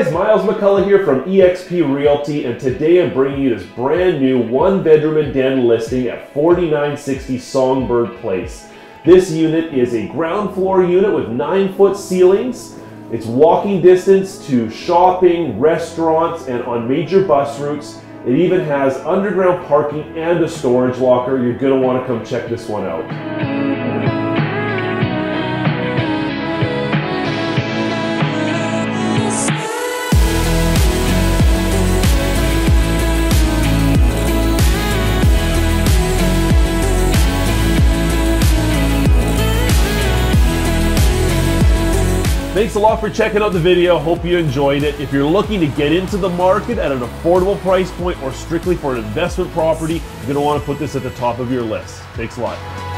guys, Myles McCullough here from eXp Realty, and today I'm bringing you this brand new one-bedroom and den listing at 4960 Songbird Place. This unit is a ground floor unit with 9-foot ceilings. It's walking distance to shopping, restaurants, and on major bus routes. It even has underground parking and a storage locker. You're going to want to come check this one out. Thanks a lot for checking out the video. Hope you enjoyed it. If you're looking to get into the market at an affordable price point or strictly for an investment property, you're going to want to put this at the top of your list. Thanks a lot.